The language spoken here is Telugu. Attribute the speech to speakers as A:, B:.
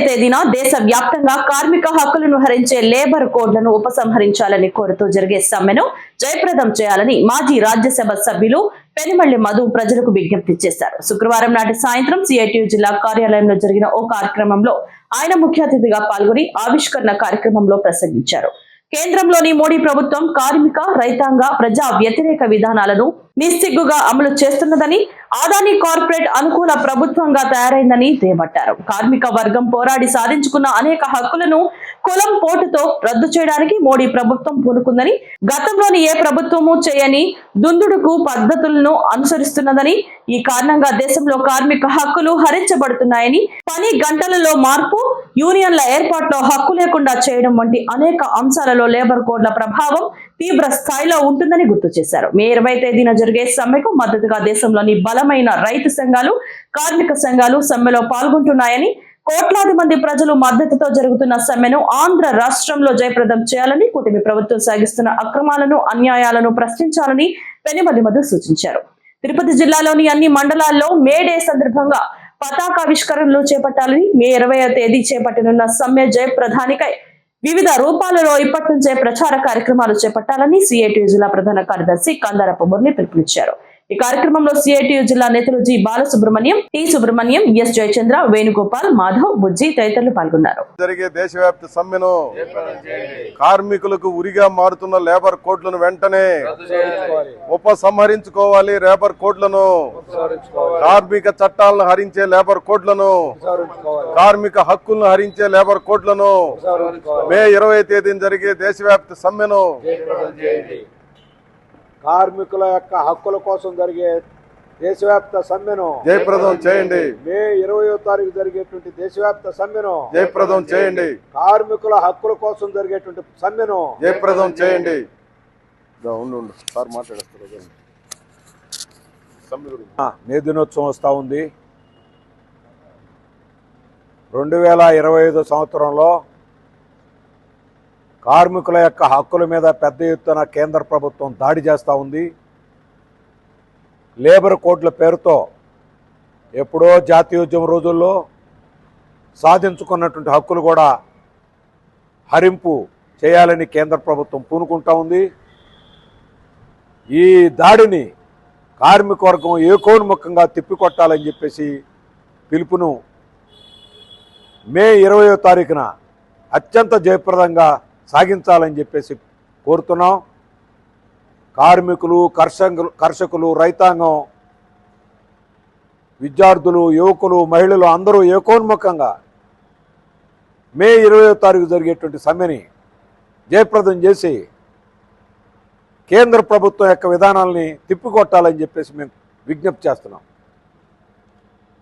A: తేదీన దేశవ్యాప్తంగా కార్మిక హక్కులను హరించే లేబర్ కోడ్లను ఉపసంహరించాలని కోరుతూ జరిగే సమ్మెను జయప్రదం చేయాలని మాజీ రాజ్యసభ సభ్యులు పెనుమల్లి మధు ప్రజలకు విజ్ఞప్తి చేశారు. శుక్రవారం నాటి సాయంత్రం సిఐటియు జిల్లా కార్యాలయంలో జరిగిన ఓ కార్యక్రమంలో ఆయన ముఖ్య అతిథిగా పాల్గొని ఆవిష్కరణ కార్యక్రమంలో ప్రసంగించారు. కేంద్రంలోని మోడీ ప్రభుత్వం కార్మిక, రైతాంగ, ప్రజా వ్యతిరేక విధానాలను నిస్సిగ్గుగా అమలు చేస్తున్నదని, అదానీ కార్పొరేట్ అనుకూల ప్రభుత్వంగా తయారైందని దుయ్యబట్టారు. కార్మిక వర్గం పోరాడి సాధించుకున్న అనేక హక్కులను కులం పోటుతో రద్దు చేయడానికి మోడీ ప్రభుత్వం పూనుకుందని, గతంలోని ఏ ప్రభుత్వము చేయని దుందుడుకు పద్ధతులను అనుసరిస్తున్నదని, ఈ కారణంగా దేశంలో కార్మిక హక్కులు హరించబడుతున్నాయని, పని గంటలలో మార్పు, యూనియన్ల ఏర్పాటులో హక్కు లేకుండా చేయడం వంటి అనేక అంశాలలో లేబర్ కోడ్ల ప్రభావం తీవ్ర స్థాయిలో ఉంటుందని గుర్తు చేశారు. మే 20 తేదీన జరిగే సమ్మెకు మద్దతుగా దేశంలోని బలమైన రైతు సంఘాలు, కార్మిక సంఘాలు సమ్మెలో పాల్గొంటున్నాయని, కోట్లాది మంది ప్రజలు మద్దతుతో జరుగుతున్న సమ్మెను ఆంధ్ర రాష్ట్రంలో జయప్రదం చేయాలని, కూటమి ప్రభుత్వం సాగిస్తున్న అక్రమాలను, అన్యాయాలను ప్రశ్నించాలని పెనుమల్లి మధు సూచించారు. తిరుపతి జిల్లాలోని అన్ని మండలాల్లో మే డే సందర్భంగా పతాకావిష్కరణలు చేపట్టాలని, మే 20వ తేదీ చేపట్టనున్న సమ్మె జయప్రదానికై వివిధ రూపాలలో ఇప్పటి నుంచే ప్రచార కార్యక్రమాలు చేపట్టాలని సిఐటియు జిల్లా ప్రధాన కార్యదర్శి కందారపు మురళి పిలుపునిచ్చారు. ఈ కార్యక్రమంలో సిఐటియు జిల్లా నేతలు G Balasubrahmanyam, T Subrahmanyam, S Jayachandra, Venugopal, Madhav, Bujji తదితరులు పాల్గొన్నారు.
B: జరిగే దేశవ్యాప్త సమ్మెను కార్మికులకు ఉరిగా మారుతున్న లేబర్ కోడ్లను వెంటనే ఉపసంహరించుకోవాలి. లేబర్ కోడ్లను, కార్మిక చట్టాలను హరించే లేబర్ కోడ్లను, కార్మిక హక్కులను హరించే లేబర్ కోడ్లను, మే 20 తేదీన జరిగే దేశవ్యాప్త సమ్మెను,
C: కార్మికుల యొక్క హక్కుల కోసం జరిగే దేశవ్యాప్త సమ్మెను
B: జయప్రదం చేయండి.
C: మే 20వ తారీఖు జరిగేటువంటి దేశవ్యాప్త సమ్మెను
B: జయప్రదం చేయండి.
C: కార్మికుల హక్కుల కోసం జరిగేటువంటి సమ్మెను
B: జయప్రదం చేయండి. సార్ మాట్లాడేస్తారు.
C: మే దినోత్సవం వస్తూ ఉంది. 2025 సంవత్సరంలో కార్మికుల యొక్క హక్కుల మీద పెద్ద ఎత్తున కేంద్ర ప్రభుత్వం దాడి చేస్తూ ఉంది. లేబర్ కోడ్ల పేరుతో ఎప్పుడో జాతీయోద్యమ రోజుల్లో సాధించుకున్నటువంటి హక్కులు కూడా హరింపు చేయాలని కేంద్ర ప్రభుత్వం పూనుకుంటా ఉంది. ఈ దాడిని కార్మిక వర్గం ఏకోన్ముఖంగా తిప్పికొట్టాలని చెప్పేసి పిలుపును మే 20వ తారీఖున అత్యంత జయప్రదంగా సాగించాలని చెప్పేసి కోరుతున్నాం. కార్మికులు, కర్షకులు, రైతాంగం, విద్యార్థులు, యువకులు, మహిళలు అందరూ ఏకోన్ముఖంగా మే 20వ తారీఖు జరిగేటువంటి సమ్మెని జయప్రదం చేసి కేంద్ర ప్రభుత్వం యొక్క విధానాలని తిప్పికొట్టాలని చెప్పేసి మేము విజ్ఞప్తి చేస్తున్నాం.